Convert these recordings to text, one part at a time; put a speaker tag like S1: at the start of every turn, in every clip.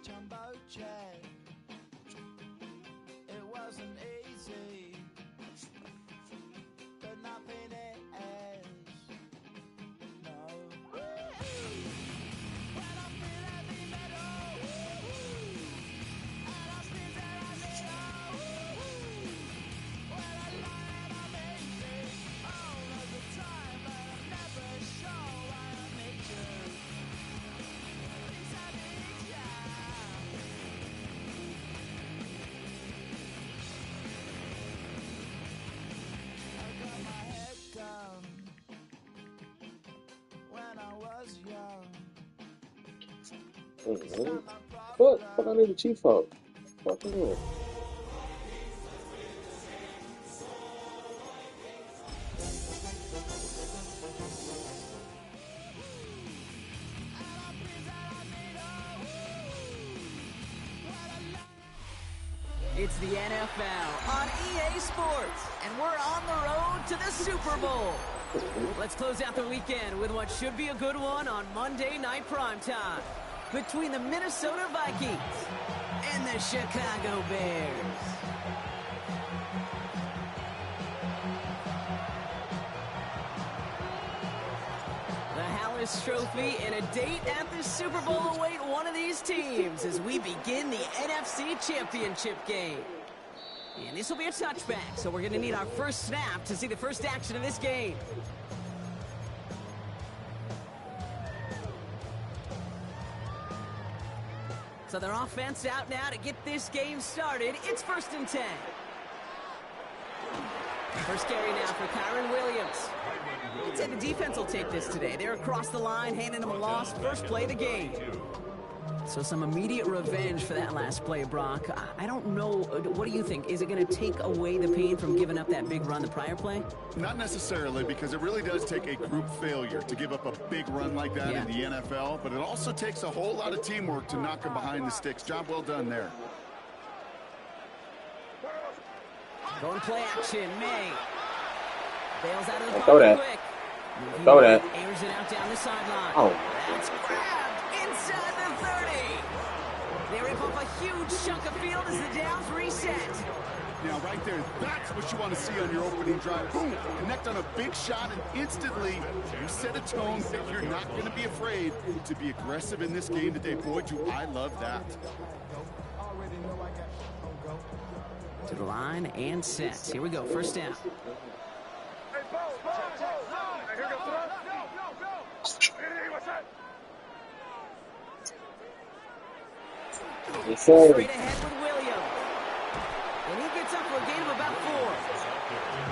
S1: jumbo jet. It wasn't easy, but nothing is. No. When I feel heavy metal, and I spin that I little. When I lie and I'm easy all of the time, but I'm never sure why I need you. Please I need ya. I got my head down when I was young. It's not my
S2: Fuck I
S1: problem.
S2: need the chief out. Fuck it up.
S3: It's the NFL on EA Sports, and we're on the road to the Super Bowl. Let's close out the weekend with what should be a good one on Monday Night Primetime between the Minnesota Vikings and the Chicago Bears. The Hallis Trophy and a date at the Super Bowl await one of these teams as we begin the NFC Championship game. And this will be a touchback, so we're going to need our first snap to see the first action of this game. So their offense out now to get this game started. It's 1st and 10. First carry now for Kyren Williams. I'd say the defense will take this today. They're across the line, handing them a loss. First play of the game. So some immediate revenge for that last play, Brock. I don't know. What do you think? Is it going to take away the pain from giving up that big run the prior play?
S4: Not necessarily, because it really does take a group failure to give up a big run like that in the NFL, but it also takes a whole lot of teamwork to knock them behind the sticks. Job well done there.
S3: Going play action, May. Bails out of the
S2: Throw
S3: pocket
S2: that.
S3: quick.
S2: Throw that.
S3: Airs it out down the sideline.
S2: Oh.
S3: That's grabbed inside the 30. They rip off a huge chunk of field as the downs reset.
S4: Now, right there, that's what you want to see on your opening drive. Boom! Connect on a big shot, and instantly you set a tone that you're not going to be afraid to be aggressive in this game today. Boy, do I love that.
S3: To the line and set. Here we go. First down.
S2: Yes, sir.
S3: Straight ahead with Williams. And he gets up for a gain of about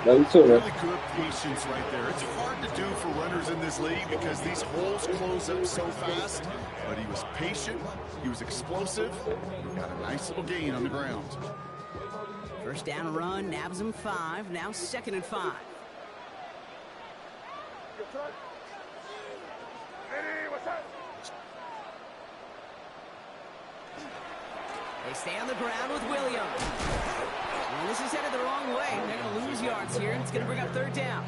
S3: 4.
S2: Love you too, man.
S4: Really good patience right there. It's hard to do for runners in this league because these holes close up so fast. But he was patient. He was explosive. He got a nice little gain on the ground.
S3: First down run, nabs him 5. Now 2nd and 5. They stay on the ground with Williams. And this is headed the wrong way. They're going to lose yards here, and it's going to bring up 3rd down.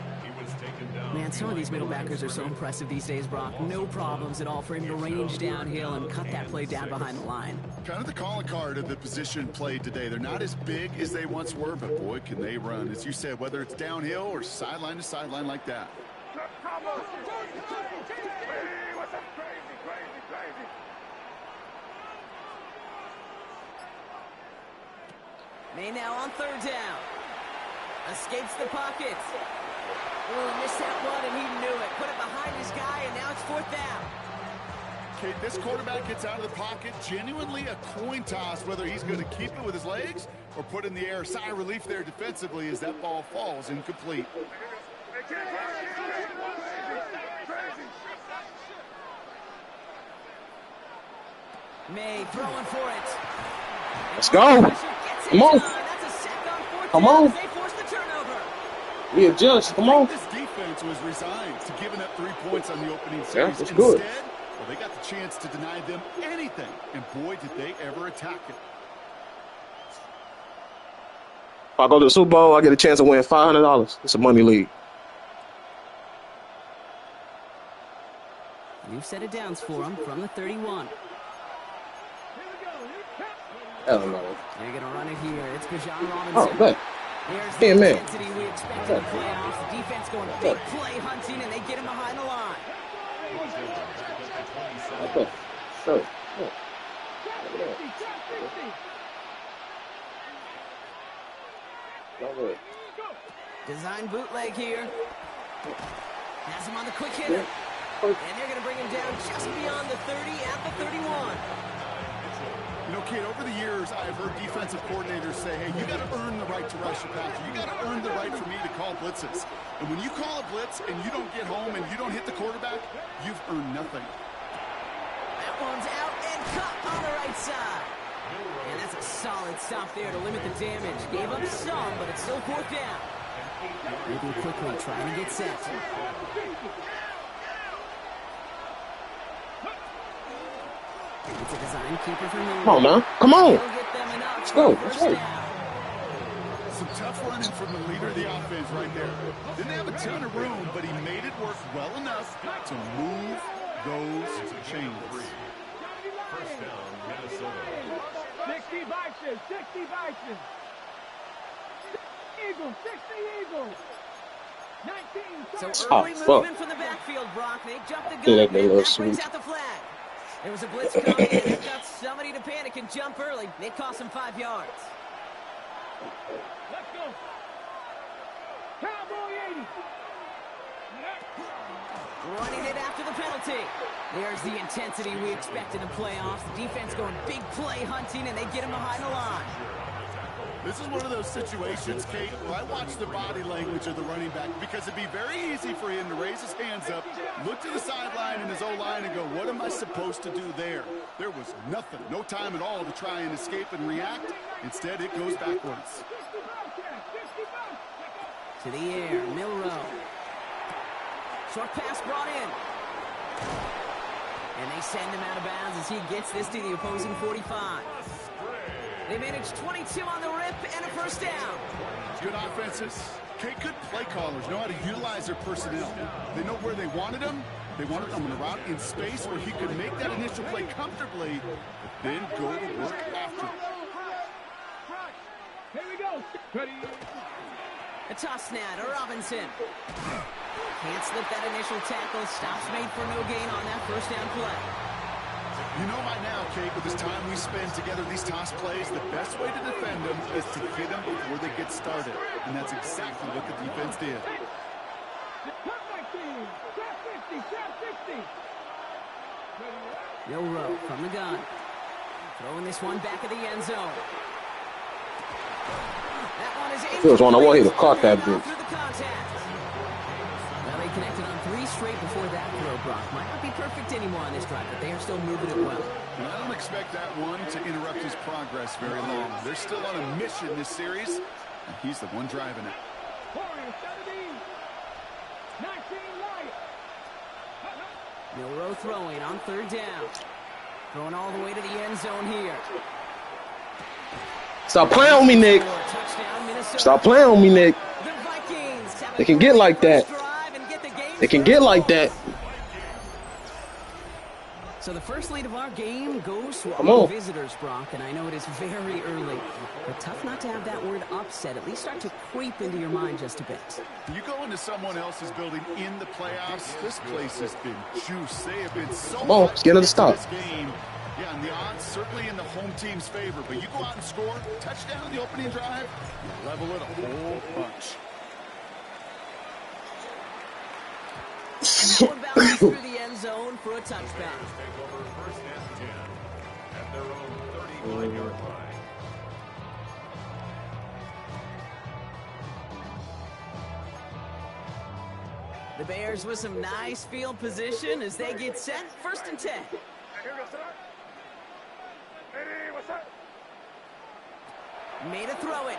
S3: Man, some of these middle backers are so impressive these days, Brock. No problems at all for him to range downhill and cut that play down behind the line.
S4: Kind of the calling card of the position played today. They're not as big as they once were, but boy, can they run. As you said, whether it's downhill or sideline to sideline like that.
S3: May now on 3rd down. Escapes the pocket. Oh, missed that one, and he knew it. Put it behind his guy, and now it's 4th down.
S4: Okay, this quarterback gets out of the pocket. Genuinely a coin toss whether he's going to keep it with his legs or put it in the air. Sigh of relief there defensively as that ball falls incomplete.
S3: May throwing for it.
S2: Let's go. Come on. Come on. We adjust. Come on.
S4: This defense was resigned to giving up 3 points on the opening series.
S2: Yeah, that's good.
S4: Instead, well, they got the chance to deny them anything, and boy, did they ever attack it.
S2: If I go to the Super Bowl, I get a chance to win $500. It's a money league.
S3: New set of downs for him from the 31.
S2: Hell no.
S3: They're going to run it here. It's Bijan
S2: Oh,
S3: Robinson.
S2: man.
S3: There's the
S2: Yeah, man.
S3: intensity we expect in the playoffs. The defense going big play hunting, and they get him behind the line.
S2: Okay. So,
S3: Design bootleg here. Has him on the quick hitter. And they're going to bring him down just beyond the 30 at the 31.
S4: You know, kid, over the years, I've heard defensive coordinators say, hey, you got to earn the right to rush your passer. You got to earn the right for me to call blitzes. And when you call a blitz and you don't get home and you don't hit the quarterback, you've earned nothing.
S3: That one's out and cut on the right side. And that's a solid stop there to limit the damage. Gave up some, but it's still 4th down. Moving quickly, trying to get set. It's a design keeper for me.
S2: come on now. Come on.
S3: He'll get them enough.
S2: Let's go.
S3: First
S2: Let's go.
S3: down.
S4: Some tough running from the leader of the offense right there. Didn't have a ton of room, but he made it work well enough to move those chains.
S5: First down, Minnesota. 60 Vikings, 60 Vikings. Eagles, 60 Eagles. 19.
S3: So
S2: Oh,
S3: early
S2: fuck.
S3: movement from the backfield, Brock. They jumped the gun.
S2: Yeah,
S3: and
S2: that little
S3: that brings
S2: sweep.
S3: out the flag. There was a blitz coming, and they've got somebody to panic and jump early. It cost them 5 yards.
S5: Let's go. Cowboy 80.
S3: Running it after the penalty. There's the intensity we expect in the playoffs. The defense going big play hunting, and they get him behind the line.
S4: This is one of those situations, Kate, where I watch the body language of the running back because it'd be very easy for him to raise his hands up, look to the sideline in his O-line and go, what am I supposed to do there? There was nothing, no time at all to try and escape and react. Instead, it goes backwards.
S3: To the air, Milrow. Short pass brought in. And they send him out of bounds as he gets this to the opposing 45. They managed 22 on the rip and a first down.
S4: Good offenses. Kate, good play callers know how to utilize their personnel. They know where they wanted him. They wanted him in a route in space where he could make that initial play comfortably, but then go to work after it.
S5: Here we go. Ready.
S3: A toss now to Robinson. Can't slip that initial tackle. Stops made for no gain on that first down play.
S4: You know by now, Kate, with this time we spend together these toss plays, the best way to defend them is to hit them before they get started. And that's exactly what the defense did.
S3: Milrow from the gun. Throwing this one back of the end zone. That one is
S2: If it was one, I want you to caught that
S3: through
S2: bitch.
S3: the contact. Well, they connected on 3 straight before that throw, Brock. Might not be perfect anymore on this drive, but they are still moving it well.
S4: And I don't expect that one to interrupt his progress very long. They're still on a mission this series, and he's the one driving it.
S3: Milrow throwing on 3rd down. Throwing all the way to the end zone here.
S2: Stop playing on me, Nick.
S3: Touchdown, Minnesota.
S2: Stop playing on me, Nick.
S3: The Vikings have a
S2: They can get like that.
S3: first drive and get the game
S2: They can get like that.
S3: So the first lead of our game goes to
S2: Come
S3: our
S2: on.
S3: visitors, Brock, and I know it is very early, but tough not to have that word upset at least start to creep into your mind just a bit.
S4: You go into someone else's building in the playoffs, this place has been juice. They have been so
S2: Come on,
S4: hot
S2: let's get another
S4: to
S2: stop.
S4: this game. Yeah, and the odds certainly in the home team's favor, but you go out and score, touchdown in the opening drive, you level it a whole bunch.
S3: Going bounces through the end zone for a touchdown.
S5: Take over first and 10 at their own 35-yard line.
S3: The Bears with some nice field position as they get set. 1st and 10. Made a throw it.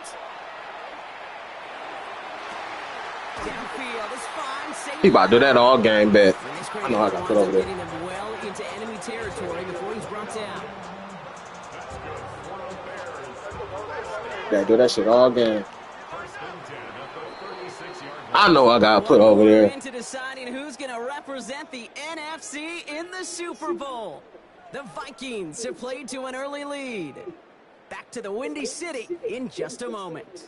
S3: Downfield is fine. Safe.
S2: He about to do that all game, bet.
S3: And this
S2: I know I got put
S3: winds
S2: over
S3: up
S2: there.
S3: getting him well into enemy territory before he's brought down.
S2: Yeah, do that shit all game. I know I got put over there.
S3: Into deciding who's going to represent the NFC in the Super Bowl. The Vikings have played to an early lead. Back to the Windy City in just a moment.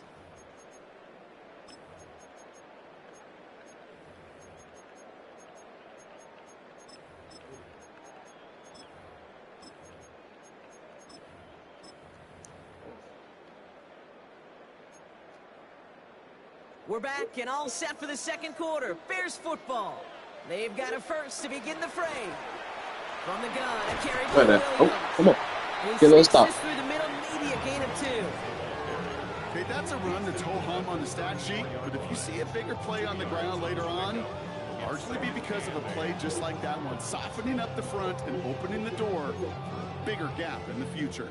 S3: We're back and all set for the second quarter. Bears football. They've got a first to begin the fray. From the gun, a carry by
S2: Right there.
S3: Williams.
S2: Oh, come on.
S3: He
S2: Get a little
S3: sneaks
S2: stop.
S3: this through the middle, maybe a gain of 2.
S4: Okay, that's a run that's ho-hum on the stat sheet, but if you see a bigger play on the ground later on, it'll largely be because of a play just like that one, softening up the front and opening the door for a bigger gap in the future.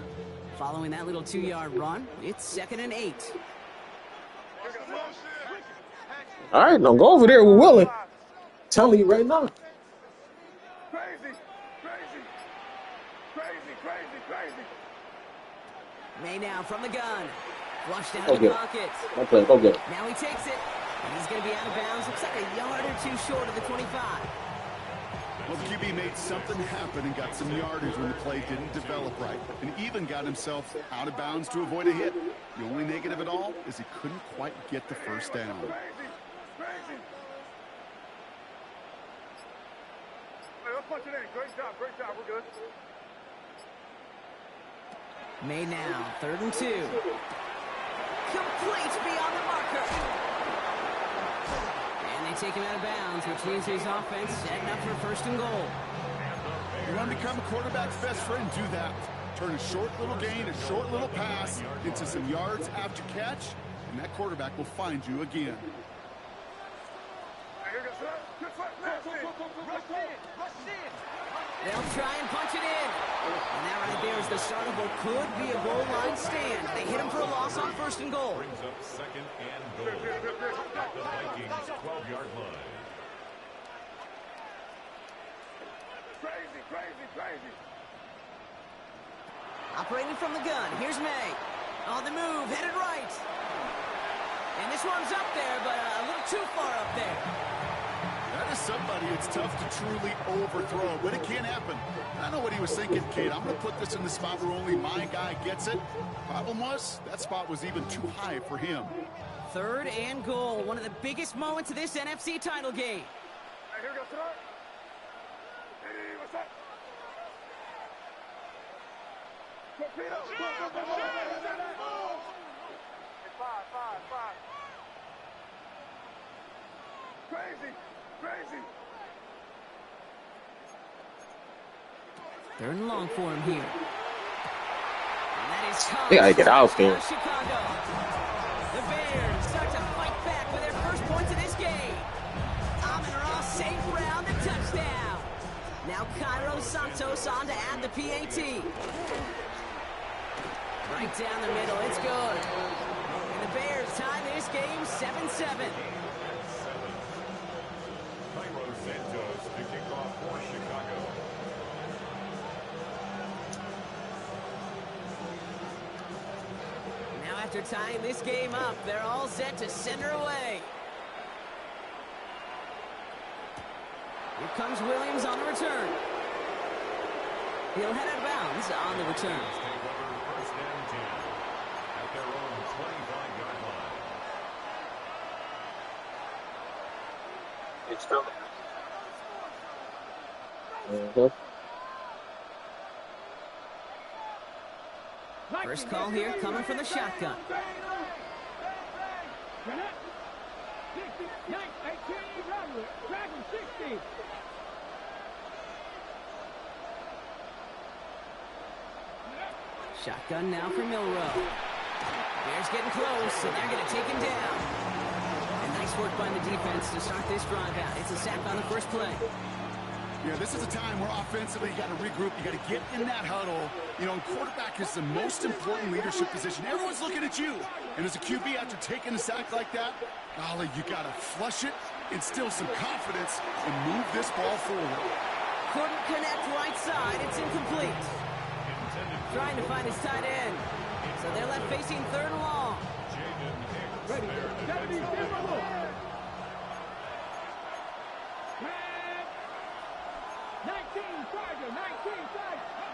S3: Following that little 2-yard run, it's 2nd and 8.
S2: All right, now go over there with Willie. Telling you right now.
S3: May now from the gun. Flushed out
S2: Go
S3: of the
S2: get it.
S3: pocket.
S2: Go play. Go get it.
S3: Now he takes it. And he's going to be out of bounds. Looks like a yard or 2 short of the 25.
S4: Well, the QB made something happen and got some yardage when the play didn't develop right, and even got himself out of bounds to avoid a hit. The only negative at all is he couldn't quite get the first down.
S5: Let's punch it in. Great job, we're good.
S3: Made now, 3rd and 2. Complete beyond the marker. And they take him out of bounds, which means his offense setting up for 1st and goal.
S4: You want to become a quarterback's best friend? Do that. Turn a short little gain, a short little pass into some yards after catch, and that quarterback will find you again.
S3: They'll try and punch it in. And that right there is the start of what could be a goal line stand. They hit him for a loss on 1st and goal.
S5: Brings up 2nd and goal. At the Vikings 12-yard line.
S1: Crazy.
S3: Operating from the gun, here's May. On the move, headed right. And this one's up there, but a little too far up there.
S4: That is somebody it's tough to truly overthrow, but it can happen. I know what he was thinking, kid. I'm going to put this in the spot where only my guy gets it. Problem was, that spot was even too high for him.
S3: 3rd and goal, one of the biggest moments of this NFC title game.
S5: Hey, here we go, sir. Hey, what's up? Torpedo. Hey, five. Crazy.
S3: 3rd and long for him here. And that is tough.
S2: They gotta get out there.
S3: Chicago. The Bears start to fight back with their first points of this game. Amon-Ra St. Brown, the touchdown. Now Cairo Santos on to add the PAT. Right down the middle, it's good. And the Bears tie this game 7-7.
S5: Cairo Santos to kick off for Chicago.
S3: Now after tying this game up, they're all set to center away. Here comes Williams on the return. He'll head out of bounds on the return.
S5: Take over 1st and 10 at their own 25-yard line.
S2: It's coming. Uh-huh.
S3: First call here coming from the shotgun. Shotgun now for Milrow. Bears getting close, and they're going to take him down. And nice work by the defense to start this drive out. It's a sack on the first play.
S4: Yeah, this is a time where offensively you got to regroup. You got to get in that huddle. You know, and quarterback is the most important leadership position. Everyone's looking at you. And as a QB, after taking a sack like that, golly, you got to flush it, instill some confidence, and move this ball forward.
S3: Couldn't connect right side. It's incomplete. Trying to find his tight end. So they're left facing 3rd and long.
S5: Ready.
S1: 19 Charger, 19 Charger.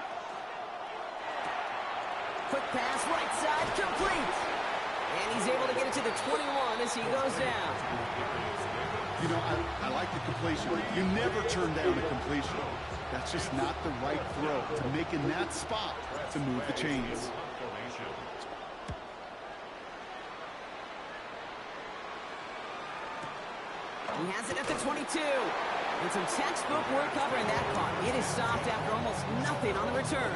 S3: Quick pass, right side, complete. And he's able to get it to the 21 as he goes down.
S4: You know, I like the completion. You never turn down a completion. That's just not the right throw to make in that spot to move the chains.
S3: He has it at the 22. And some textbook work covering that punt. It is stopped after almost nothing on the return.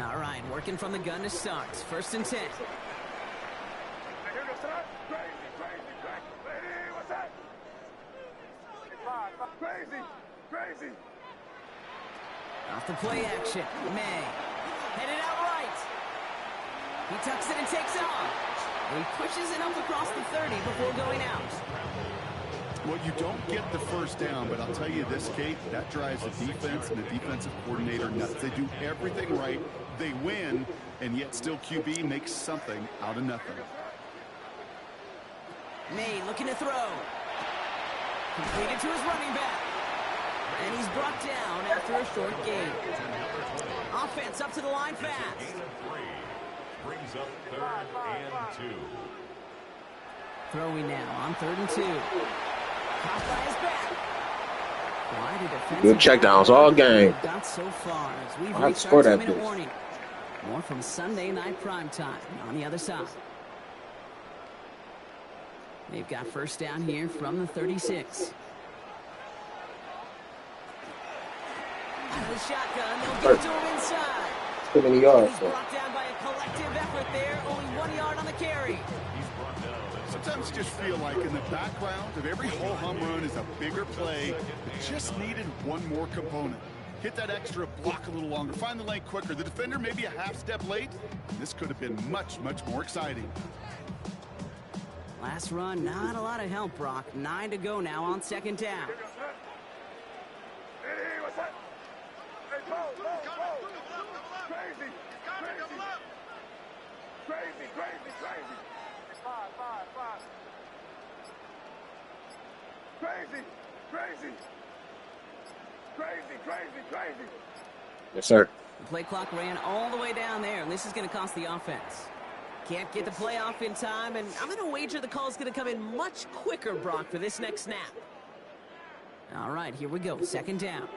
S3: All right, working from the gun to start. 1st and 10.
S1: Crazy.
S3: Off the play action. May. Headed out right. He tucks it and takes off. And he pushes it up across the 30 before going out.
S4: Well, you don't get the first down, but I'll tell you this, Kate, that drives the defense and the defensive coordinator nuts. They do everything right. They win, and yet still QB makes something out of nothing.
S3: May looking to throw. Completed to his running back. And he's brought down after a short gain. Offense up to the line fast.
S5: Brings up 3rd and 2.
S3: Throwing now on 3rd and 2. Caught by his back. Why did defensive
S2: Good checkdowns all game.
S3: got so far as we've
S2: I have to
S3: reached
S2: score
S3: our
S2: that
S3: 2-minute
S2: bitch.
S3: warning. More from Sunday Night Primetime on the other side. They've got first down here from the 36. Out of the shotgun, they'll get to him inside.
S2: Too many yards.
S3: He's brought down by a collective effort there. Only 1 yard on the carry.
S4: Sometimes you just feel like in the background of every whole home run is a bigger play that just needed one more component. Hit that extra block a little longer, find the lane quicker. The defender maybe a half step late. This could have been much, much more exciting.
S3: Last run, not a lot of help, Brock. 9 to go now on 2nd down.
S1: Crazy.
S2: Yes, sir.
S3: The play clock ran all the way down there, and this is going to cost the offense. Can't get the play off in time, and I'm going to wager the call is going to come in much quicker, Brock, for this next snap. All right, here we go. 2nd down.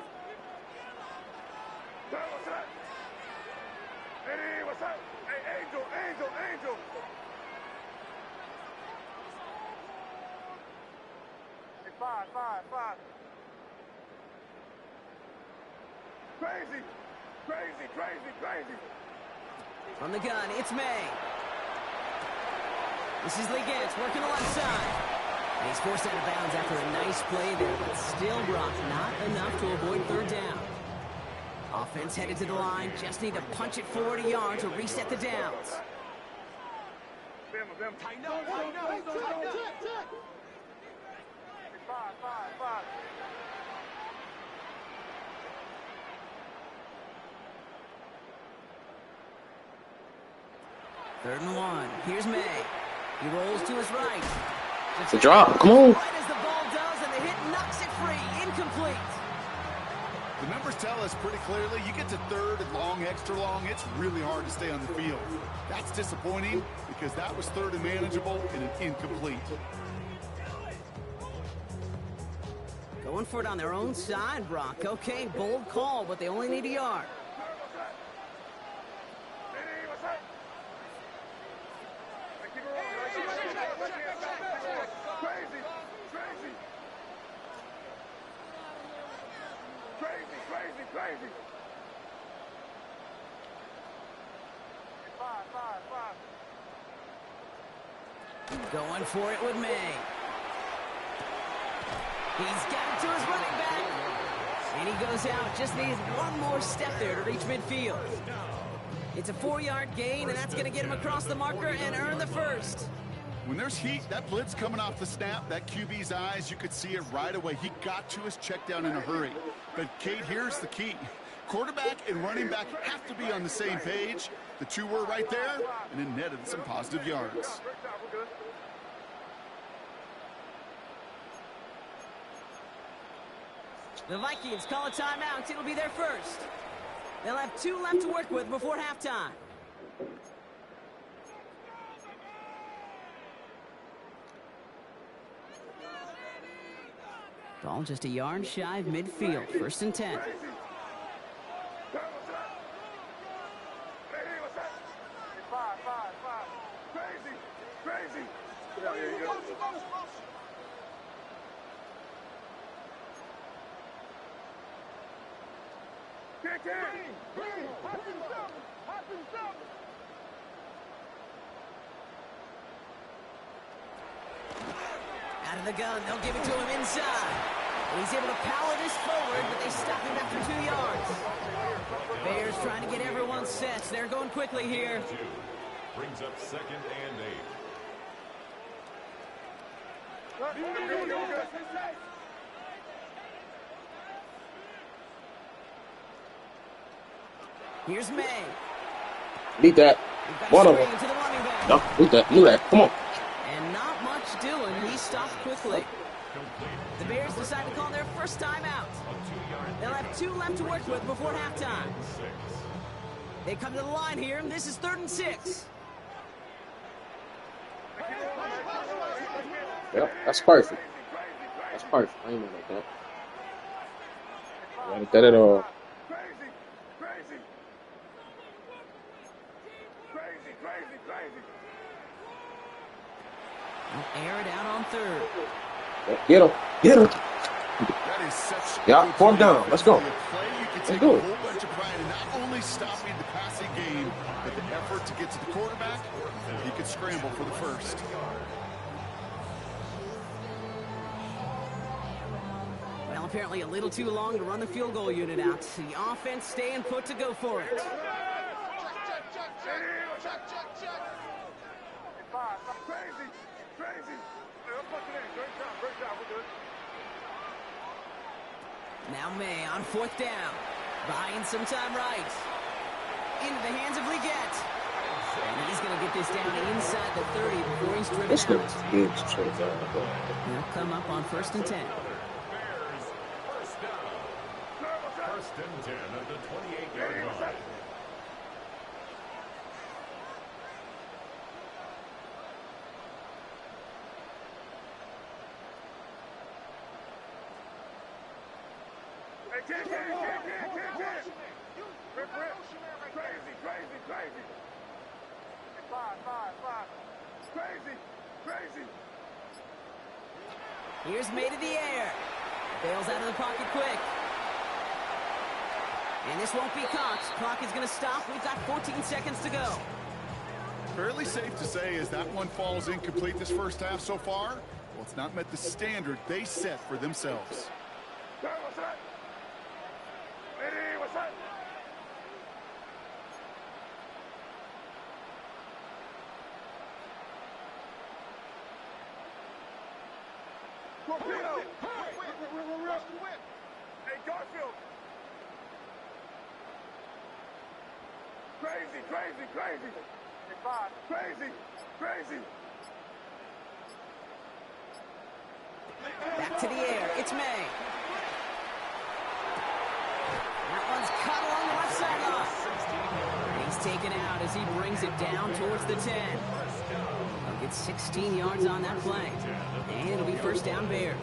S1: What's up? Hey, Angel. Hey, five. Crazy.
S3: From the gun, it's May. This is Liggins working the left side. And he's forced out of bounds after a nice play there, but still, Brock, not enough to avoid 3rd down. Offense headed to the line, just need to punch it forward a yard to reset the downs.
S1: Five.
S3: 3rd and 1. Here's May. He rolls to his right.
S2: It's a drop. Come on.
S3: Right as the ball does, and the hit knocks it free. Incomplete.
S4: The numbers tell us pretty clearly, you get to 3rd and long, extra long, it's really hard to stay on the field. That's disappointing because that was 3rd and manageable and an incomplete.
S3: Going for it on their own side, Brock. Okay, bold call, but they only need a yard.
S1: Crazy. Five.
S3: Going for it with May. He's got it to his running back. And he goes out. Just needs one more step there to reach midfield. It's a 4-yard gain, and that's going to get him across the marker and earn the first.
S4: When there's heat, that blitz coming off the snap, that QB's eyes, you could see it right away. He got to his check down in a hurry. But, Kate, here's the key. Quarterback and running back have to be on the same page. The two were right there, and it netted some positive yards.
S3: The Vikings call a timeout. It'll be their first. They'll have 2 left to work with before halftime. Ball just a yard shy of midfield. 1st and 10. Out of the gun, they'll give it to him inside. He's able to power this forward, but they stop him after 2 yards. Bears trying to get everyone set. They're going quickly here.
S5: Brings up 2nd and 8.
S3: Here's May.
S2: Beat that. One of them.
S3: To the running back.
S2: No, beat that. Do that. Come on.
S3: And not much doing. He stopped quickly. The Bears decide to call their first timeout. They'll have 2 left to work with before halftime. They come to the line here, and this is 3rd and 6.
S2: Yep, that's perfect. That's perfect. I ain't mad at that. Not at that at all.
S3: They'll air it out on 3rd.
S2: Yep, get him. Get him.
S4: That is such
S2: Yeah,
S4: good
S2: 4th down. Let's go.
S4: play. You can take
S2: do
S4: a
S2: it.
S4: whole bunch of pride in not only stopping the passing game, but the effort to get to the quarterback. He could scramble for the first.
S3: Well, apparently a little too long to run the field goal unit out. The offense staying put to go for it. Now May on 4th down. Buying some time right. Into the hands of Leggett. And he's going to get this down inside the 30 before he's driven
S2: This
S3: out.
S2: looks big. Straight down.
S3: He'll come up on 1st and 10.
S5: Bears, 1st down. 1st and 10 at the 28-yard line.
S3: Here's May to the air. Bails out of the pocket quick. And this won't be caught. Clock is going to stop. We've got 14 seconds to go.
S4: Fairly safe to say as that one falls incomplete this first half so far, well, it's not met the standard they set for themselves.
S6: Hey, Garfield. Crazy. Crazy.
S3: Back to the air. It's May. That one's cut along the left sideline. He's taken out as he brings it down towards the 10. He'll get 16 yards on that play. And it'll be 1st down Bears.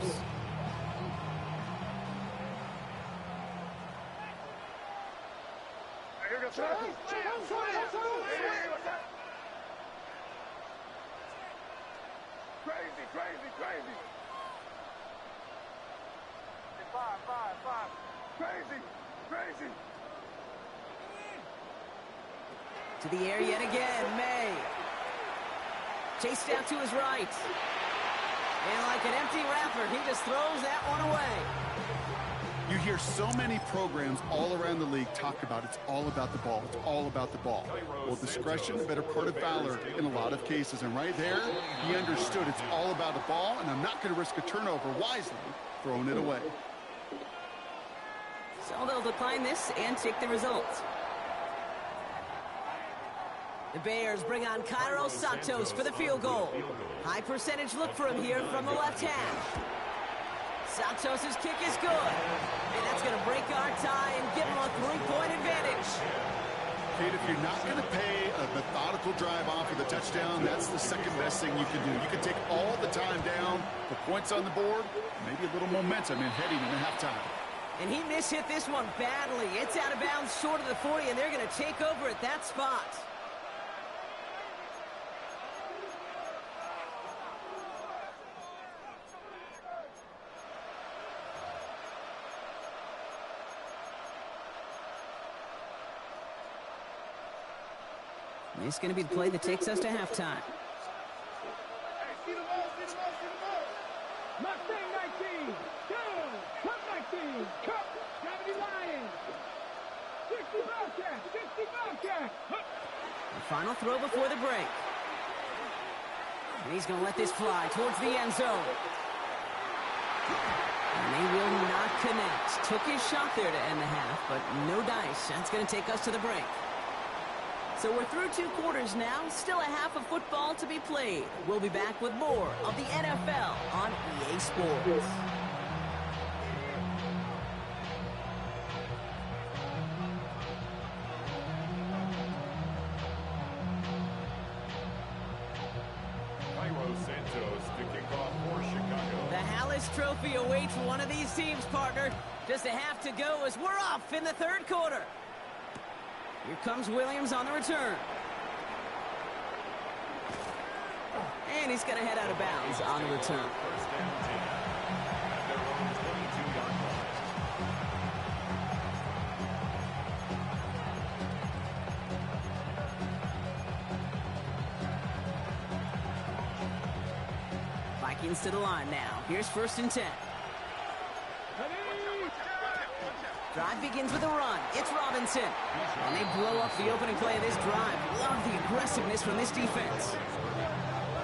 S6: Crazy. Crazy.
S3: To the air yet again, May. Chased out to his right. And like an empty wrapper, he just throws that one away.
S4: You hear so many programs all around the league talk about it's all about the ball. It's all about the ball. Well, discretion, a better part of valor in a lot of cases. And right there, he understood it's all about the ball, and I'm not going to risk a turnover wisely, throwing it away.
S3: So they'll decline this and take the result. The Bears bring on Cairo Santos for the field goal. High percentage look for him here from the left hash. Santos' kick is good. And that's going to break our tie and give them a 3-point advantage.
S4: Kate, if you're not going to pay a methodical drive off with a touchdown, that's the second best thing you can do. You can take all the time down, the points on the board, maybe a little momentum in heading into halftime.
S3: And he mishit this one badly. It's out of bounds short of the 40, and they're going to take over at that spot. This is going to be the play that takes us to halftime.
S6: Mustang 19, down, Cup 19, Cup, Gravity Lions, 60 Bobcat, 60 Bobcat.
S3: The final throw before the break. And he's going to let this fly towards the end zone. And they will not connect. Took his shot there to end the half, but no dice. That's going to take us to the break. So we're through 2 quarters now, still a half of football to be played. We'll be back with more of the NFL on EA Sports.
S5: Cairo Santos to kick off for Chicago.
S3: The Hallis Trophy awaits one of these teams, partner. Just a half to go as we're off in the 3rd quarter. Here comes Williams on the return. And he's going to head out of bounds on the return.
S5: First down 10 at their own 22-yard line.
S3: Vikings to the line now. Here's 1st and 10. Drive begins with a run. It's Robinson. And they blow up the opening play of this drive. Love the aggressiveness from this defense.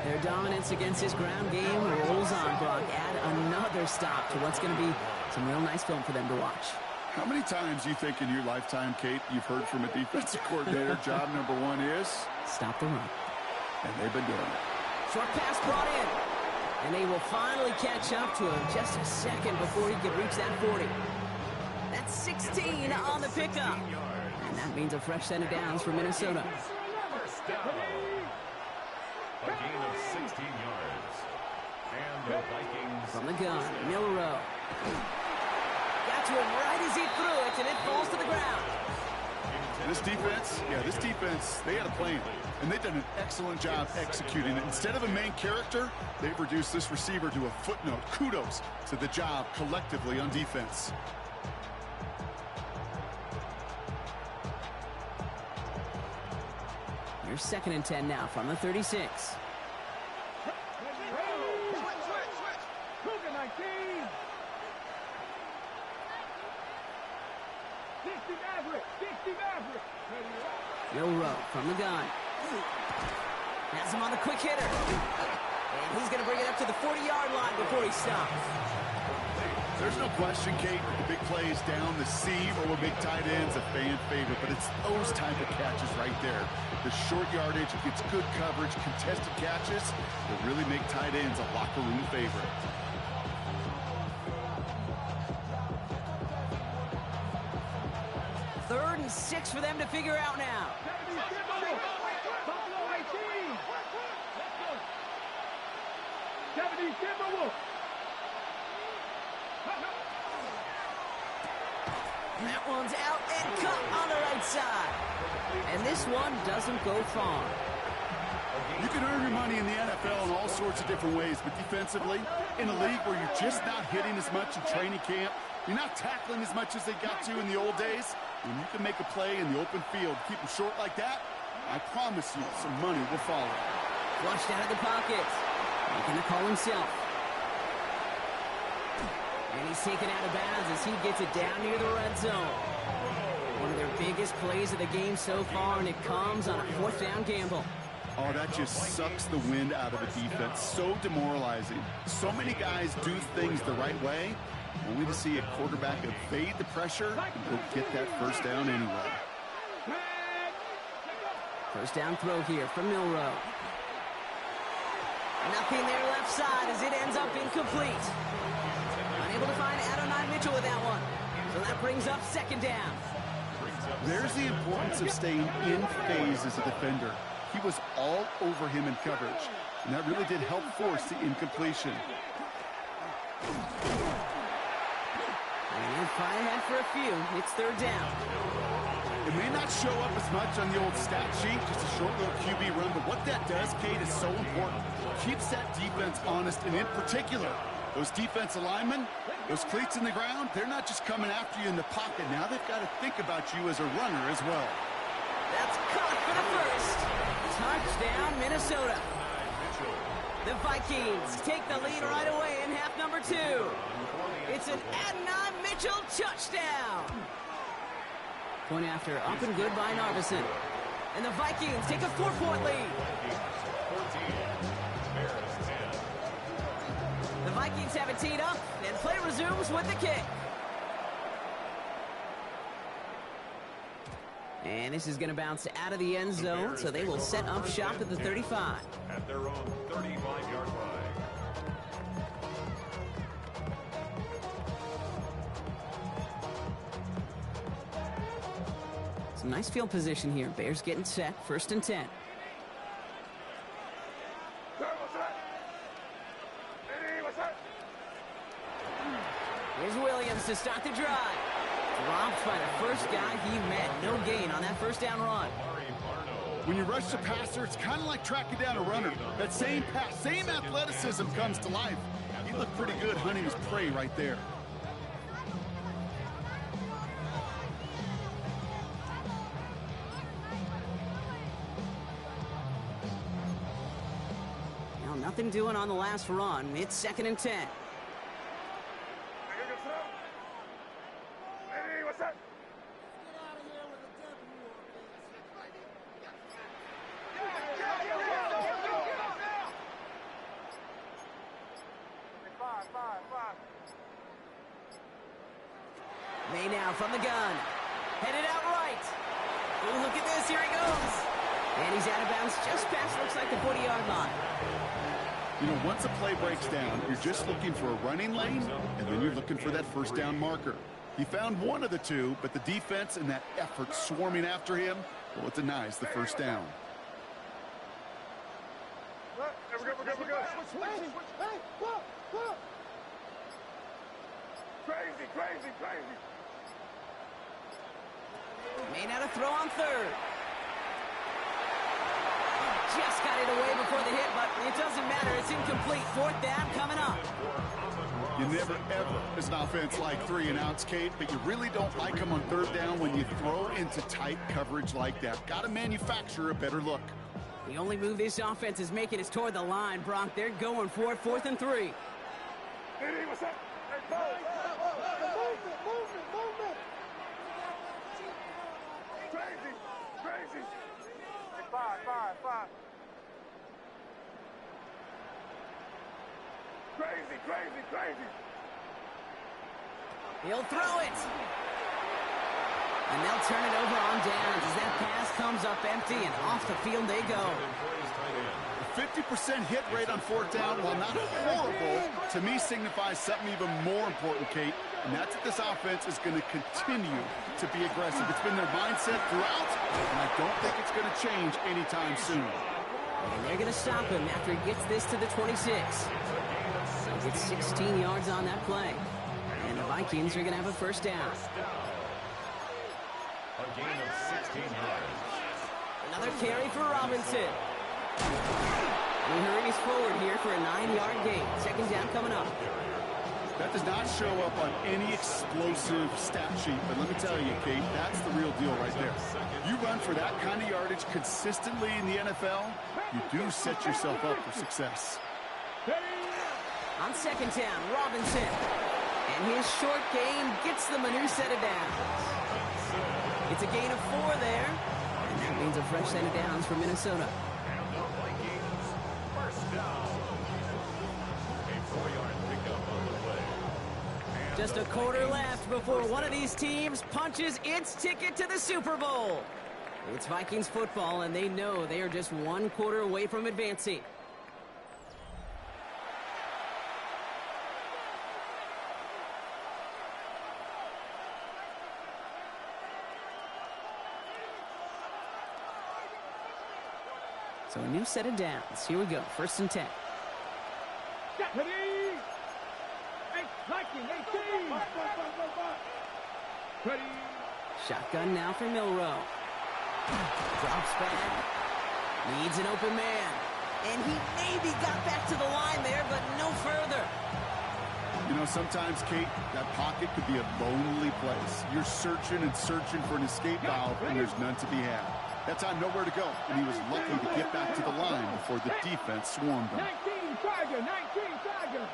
S3: Their dominance against this ground game rolls on, Brock. Add another stop to what's going to be some real nice film for them to watch.
S4: How many times do you think in your lifetime, Kate, you've heard from a defensive coordinator, job number 1 is?
S3: Stop the run.
S4: And they've been doing it.
S3: Short pass brought in. And they will finally catch up to him just a second before he can reach that 40. That's 16 on the pickup. And that means a fresh set of downs for Minnesota.
S5: First down. A gain of 16 yards. And the Vikings.
S3: From the gun, Milrow. Got to him right as he threw it, and it falls to the ground.
S4: This defense, they had a plan. And they've done an excellent job executing it. Instead of a main character, they've reduced this receiver to a footnote. Kudos to the job collectively on defense.
S3: Here's 2nd and 10 now from the 36.
S6: Cougar 19. 60 Maverick, 60 Maverick.
S3: Milrow from the gun. Has him on the quick hitter. And he's going to bring it up to the 40-yard line before he stops.
S4: There's no question, Kate, the big plays down the seam or with big tight ends, a fan favorite, but it's those type of catches right there. The short yardage, it's good coverage, contested catches that really make tight ends a locker room favorite.
S3: Third and 6 for them to figure out now.
S6: Buffalo 18. 70 Timberwolves.
S3: That one's out and cut on the right side. And this one doesn't go far.
S4: You can earn your money in the NFL in all sorts of different ways, but defensively, in a league where you're just not hitting as much in training camp, you're not tackling as much as they got to in the old days, when you can make a play in the open field, keep them short like that, I promise you some money will follow.
S3: Flushed out of the pocket. Making the call himself. And he's taken out of bounds as he gets it down near the red zone. One of their biggest plays of the game so far, and it comes on a 4th down gamble.
S4: Oh, that just sucks the wind out of a defense. So demoralizing. So many guys do things the right way, only to see a quarterback evade the pressure and go get that 1st down anyway.
S3: First down throw here from Milrow. Nothing there left side as it ends up incomplete. able to find Adonai Mitchell with that one. So that brings up second down.
S4: There's the importance of staying in phase as a defender. He was all over him in coverage, and that really did help force the incompletion.
S3: And fly ahead for a few. It's third down.
S4: It may not show up as much on the old stat sheet, just a short little QB run, but what that does, Kate, is so important. Keeps that defense honest, and in particular, those defensive linemen, those cleats in the ground, they're not just coming after you in the pocket. Now they've got to think about you as a runner as well.
S3: That's caught for the first. Touchdown, Minnesota. The Vikings take the lead right away in half number 2. It's an Adonai Mitchell touchdown. Point after, up and good by Narveson. And the Vikings take a 4-point lead. The Vikings have it teed up, and play resumes with the kick. And this is going to bounce out of the end zone, so they will set up shop at the 35.
S5: At their own 35-yard line.
S3: Some nice field position here. Bears getting set, 1st and 10. Here's Williams to start the drive. Dropped by the first guy he met. No gain on that first down run.
S4: When you rush the passer, it's kind of like tracking down a runner. That same pass, same athleticism comes to life. He looked pretty good hunting his prey right there.
S3: Now nothing doing on the last run. It's 2nd and 10. May now from the gun. Headed out right. Oh, look at this. Here he goes. And he's out of bounds just past, looks like the 40-yard line.
S4: You know, once a play breaks down, you're just looking for a running lane, and then you're looking for that first down marker. He found one of the two, but the defense and that effort swarming after him, well, it denies the first down.
S6: Crazy.
S3: May now to throw on 3rd. Just got it away before the hit, but it doesn't matter. It's incomplete. 4th down coming up.
S4: You never, ever, as an offense, like 3 and outs, Kate, but you really don't like them on 3rd down when you throw into tight coverage like that. Got to manufacture a better look.
S3: The only move this offense is making is toward the line, Brock. They're going for it, 4th and 3.
S6: What's up? Movement. Crazy. 5. Crazy.
S3: He'll throw it. And they'll turn it over on downs as that pass comes up empty, and off the field they go.
S4: A 50% hit rate on 4th down, while not horrible, to me signifies something even more important, Kate, and that's that this offense is going to continue to be aggressive. It's been their mindset throughout, and I don't think it's going to change anytime soon.
S3: And they're going to stop him after he gets this to the 26. He gets 16 yards on that play. And the Vikings are going to have a first down.
S5: A gain of 16 yards.
S3: Another carry for Robinson. And he hurries forward here for a 9-yard gain. 2nd down coming up.
S4: That does not show up on any explosive stat sheet, but let me tell you, Kate, that's the real deal right there. You run for that kind of yardage consistently in the NFL, you do set yourself up for success.
S3: On 2nd down, Robinson. And his short gain gets them a new set of downs. It's a gain of 4 there. And that means a fresh set of downs for Minnesota.
S5: And the Vikings, first down. A 4-yard pickup on the way.
S3: Just a quarter left before one of these teams punches its ticket to the Super Bowl. It's Vikings football, and they know they are just 1 quarter away from advancing. So a new set of downs. Here we go. 1st and 10.
S6: Ready? Hey, Lucky, 18. Ready?
S3: Shotgun now for Milroe. Drops back. Needs an open man. And he maybe got back to the line there, but no further.
S4: You know, sometimes, Kate, that pocket could be a lonely place. You're searching and searching for an escape valve, and there's none to be had. That time, nowhere to go, and he was lucky to get back to the line before the defense swarmed him.
S6: 19 Tiger, 19 Tiger.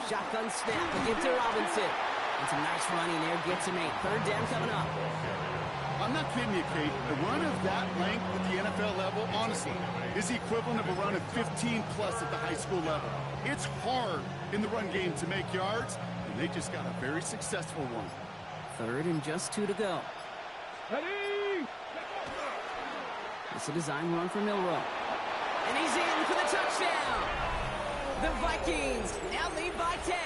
S3: Shotgun snap. We'll give to Robinson. And some nice running there. Gets him 8. 3rd down coming up.
S4: I'm not kidding you, Kate. A run of that length at the NFL level, honestly, is the equivalent of a run of 15-plus at the high school level. It's hard in the run game to make yards, and they just got a very successful one.
S3: 3rd and just 2 to go.
S6: Ready?
S3: It's a design run for Milroe. And he's in for the touchdown. The Vikings now lead by 10.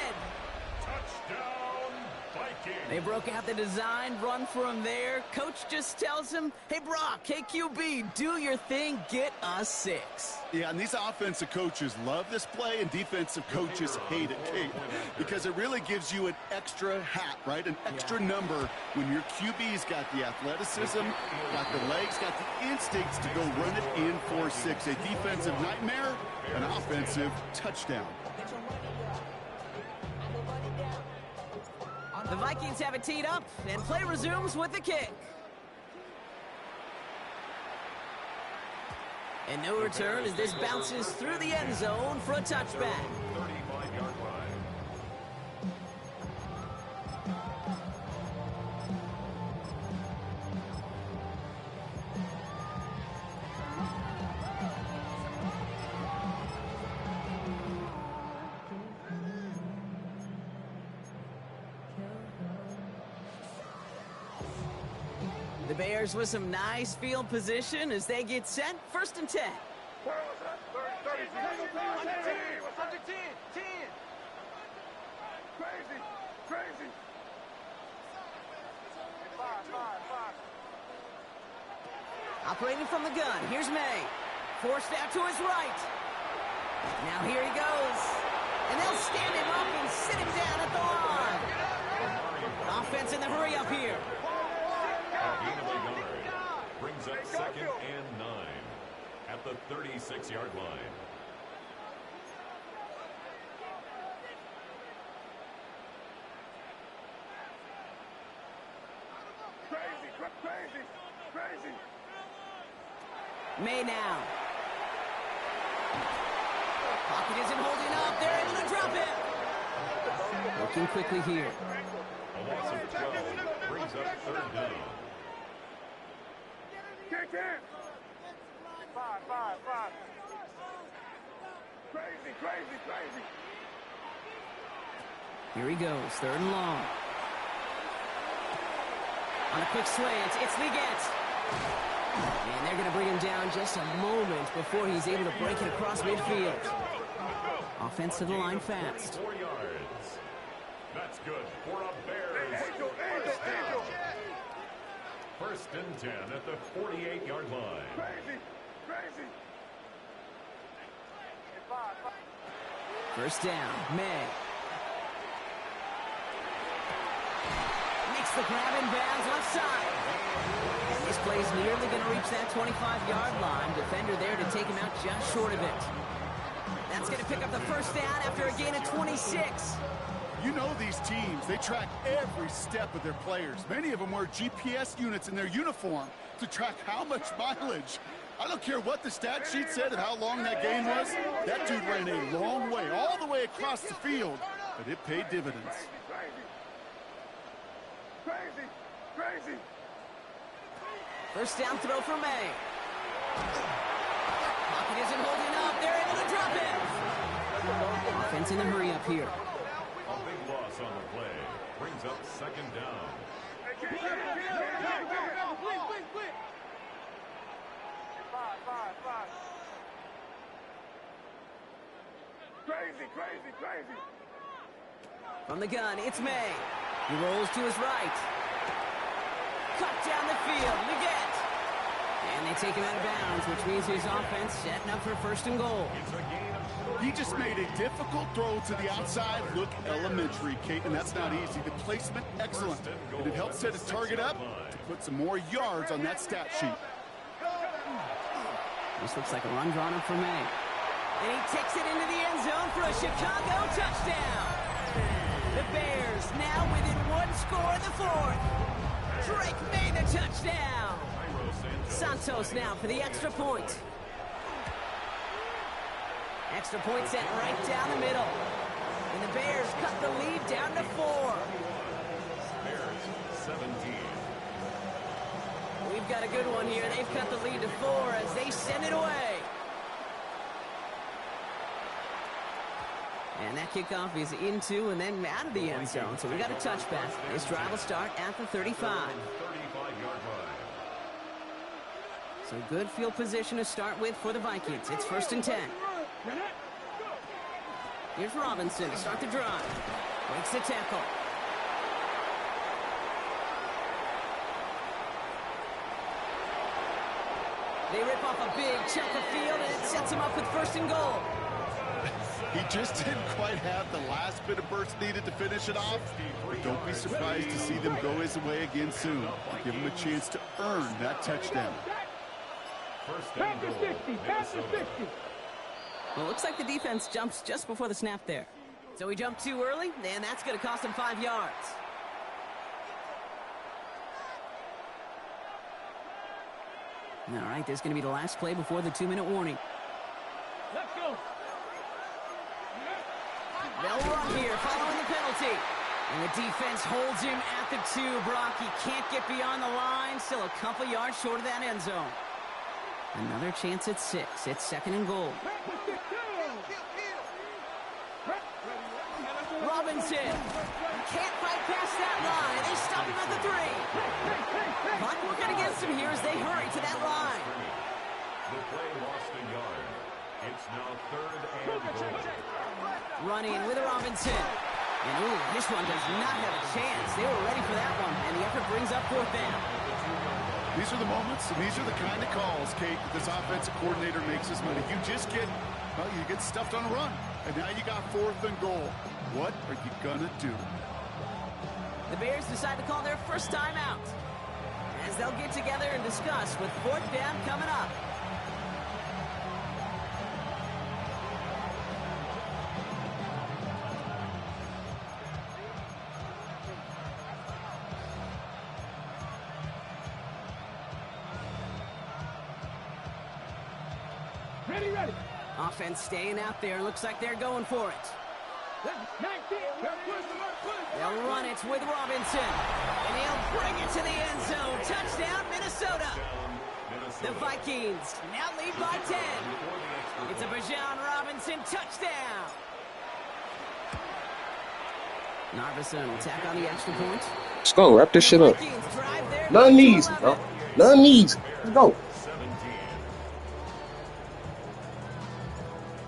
S5: Touchdown, Vikings.
S3: They broke out the design run for him there. Coach just tells him, hey, Brock, hey, QB, do your thing, get us 6.
S4: Yeah, and these offensive coaches love this play, and defensive coaches hate it, Kate, because it really gives you an extra hat, right? An extra number when your QB's got the athleticism, got the legs, got the instincts to go run it in for 6. A defensive nightmare, an offensive touchdown.
S3: The Vikings have it teed up, and play resumes with the kick. And no return as this bounces through the end zone for a touchback.
S5: 35-yard line.
S3: The Bears with some nice field position as they get set. 1st and 10.
S6: Crazy.
S3: Operating from the gun, here's May. Forced out to his right. Now here he goes. And they'll stand him up and sit him down at the line. Offense in the hurry up here.
S5: Gain of a yard. Brings up 2nd and 9 at the 36-yard line.
S6: Crazy.
S3: May now. Pocket isn't holding up. They're able to drop it. Working quickly here.
S5: A loss of 12 brings up 3rd down.
S6: Kick in. 5. Crazy.
S3: Here he goes, 3rd and long. On a quick slant, it's Leggett. And they're going to bring him down just a moment before he's able to break it across midfield. Offense to the line fast.
S5: 4 yards. That's good for a Bears first down. 1st and 10 at the 48-yard line.
S6: Crazy.
S3: 1st down, May. Makes the grab in bounds left side. And this play's nearly going to reach that 25-yard line. Defender there to take him out just short of it. That's going to pick up the 1st down after a gain of 26.
S4: You know these teams, they track every step of their players. Many of them wear GPS units in their uniform to track how much mileage. I don't care what the stat sheet said and how long that game was. That dude ran a long way, all the way across the field, but it paid dividends.
S6: Crazy.
S3: 1st down throw for May. Pocket isn't holding up. They're able to drop it. Offense in the hurry up here.
S5: A big loss on the play. Brings up 2nd down.
S6: Crazy.
S3: From the gun, it's May. He rolls to his right. Cut down the field. Leggett. And they take him out of bounds, which means his offense setting up for first and goal.
S4: He just made a difficult throw to the outside look elementary, Kate, and that's not easy. The placement, excellent. And it helps set his target up to put some more yards on that stat sheet.
S3: This looks like a run drawn up for May. And he takes it into the end zone for a Chicago touchdown. The Bears now within one score in the fourth. Drake May the touchdown. Santos now for the extra point. Extra point set right down the middle. And the Bears cut the lead down to 4.
S5: Bears 17.
S3: We've got a good one here. They've cut the lead to 4 as they send it away. And that kickoff is into and then out of the end zone. So we got a touchback. This drive will start at the 35.
S5: 35-yard line.
S3: So good field position to start with for the Vikings. It's 1st and 10. Here's Robinson to start the drive. Breaks the tackle. They rip off a big chunk of field, and it sets him up with 1st and goal.
S4: He just didn't quite have the last bit of burst needed to finish it off. But don't be surprised to see them go his way again soon. Give him a chance to earn that touchdown.
S5: First and goal, Minnesota.
S3: Well, it looks like the defense jumps just before the snap there. So he jumped too early, and that's going to cost him 5 yards. All right, this is going to be the last play before the 2-minute warning.
S6: Let's go.
S3: They'll run here following the penalty. And the defense holds him at the 2. Brock, he can't get beyond the line. Still a couple yards short of that end zone. Another chance at 6. It's 2nd and goal. Robinson can't fight past that line. They stop him at the 3. Clock working against him here as they hurry to that line.
S5: The play lost a yard. It's now 3rd and goal.
S3: Running with Robinson. And ooh, this one does not have a chance. They were ready for that one, and the effort brings up 4th down.
S4: These are the moments, and these are the kind of calls, Kate, that this offensive coordinator makes his money. You just get, well, you get stuffed on a run, and now you got 4th and goal. What are you gonna do?
S3: The Bears decide to call their first time out as they'll get together and discuss with 4th down coming up.
S6: Ready.
S3: Offense staying out there. Looks like they're going for it.
S6: 19.
S3: They'll run it with Robinson. And he'll bring it to the end zone. Touchdown, Minnesota. The Vikings now lead by 10. It's a Bijan Robinson touchdown. Narveson will tack on the extra point.
S2: Let's go. Wrap this shit up.
S3: Vikings drive their
S2: None
S3: lead to
S2: needs,
S3: 11.
S2: bro. None needs. Let's go.
S5: 17.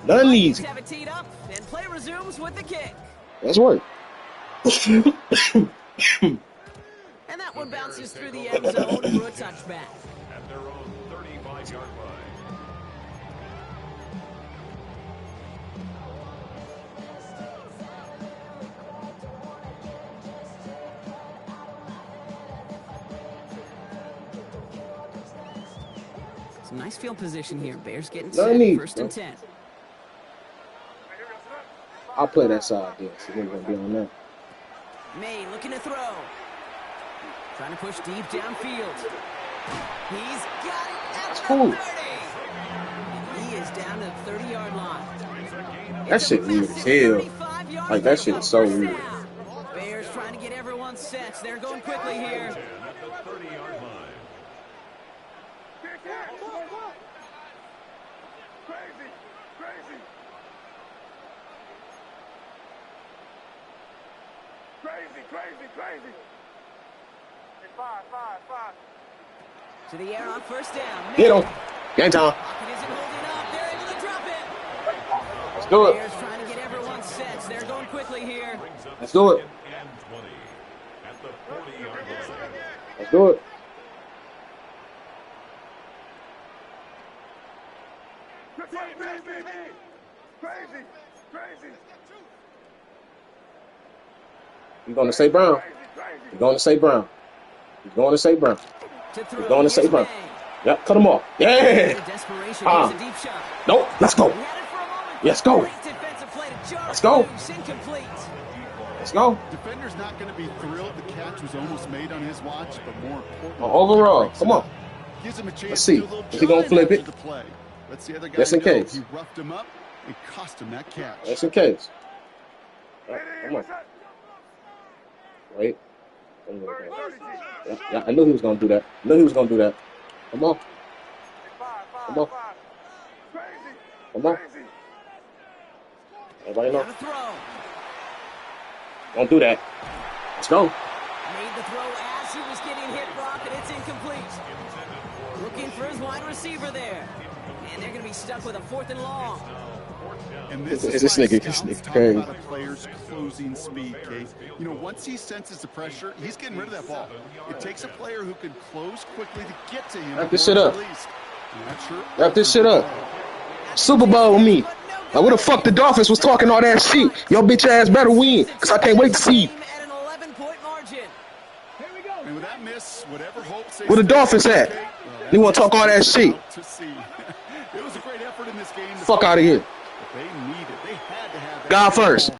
S2: None needs.
S3: Vikings have it teed up, and play resumes with the kick.
S2: That's work.
S3: And that one bounces through the end zone for a touchback.
S5: At their own 35-yard line.
S3: Some nice field position here. Bears getting
S2: No
S3: set.
S2: need,
S3: 1st and 10.
S2: I'll play that side there, so we're gonna be on that.
S3: May looking to throw. Trying to push deep downfield. He's got it at
S2: That's
S3: the
S2: cool.
S3: 30. And he is down to the 30-yard line.
S2: That shit weird as hell. Like, that shit is so weird.
S3: Bears trying to get everyone set. They're going quickly here.
S5: At the 30-yard line.
S6: Crazy. Five.
S3: To the air on 1st down.
S2: Get him. Game time.
S3: Pocket isn't holding up. They're able to drop it.
S2: Let's do it.
S3: Bears trying to get everyone set. They're going quickly here.
S2: Let's do it.
S5: And 20. At the 40-yard line.
S2: Let's do it. He's going to say Brown. He's going to say Brown. He's going to say Brown. He's going to say Brown. Yep, cut him off. Yeah. Nope. Let's go. Let's go. Let's go. Let's go.
S4: Defender's not going to be thrilled the catch was almost made on his watch, but more importantly,
S2: Overall, come on.
S4: gives him a chance
S2: Let's see.
S4: to do a little
S2: Is he gonna
S4: jive
S2: flip
S4: after
S2: it?
S4: the play. Let's the other guy
S2: Just in
S4: know
S2: case.
S4: He roughed him up and cost him that catch.
S2: Just in case. Come on. Wait. Yeah, I knew he was going to do that. Come on. Come on. Come on. Everybody know. Don't do that. Let's go.
S3: Made the throw as he was getting hit, Brock, and it's incomplete. Looking for his wide receiver there. And they're going to be stuck with a 4th and long.
S4: And this
S2: This
S4: is why
S2: nigga-
S4: scouts
S2: this nigga
S4: talk
S2: crazy.
S4: about a player's closing speed, Kate. You know, once he senses the pressure, he's getting rid of that ball. It takes a player who can close quickly to get to him.
S2: Wrap this
S4: before
S2: shit
S4: it's
S2: up.
S4: released. And that sure
S2: Wrap this shit up. Super Bowl with me. Now, where the fuck the Dolphins was talking all that shit? Your bitch ass better win, because I can't wait to see you.
S3: At an 11-point margin.
S6: Here we go.
S4: And with that miss, whatever hopes they
S2: Where the
S4: still
S2: Dolphins
S4: have,
S2: at?
S4: Kate,
S2: You want to talk all that shit?
S4: to see. It was a great effort in this game.
S2: Fuck out of here.
S4: They needed. They had to have that.
S2: God first.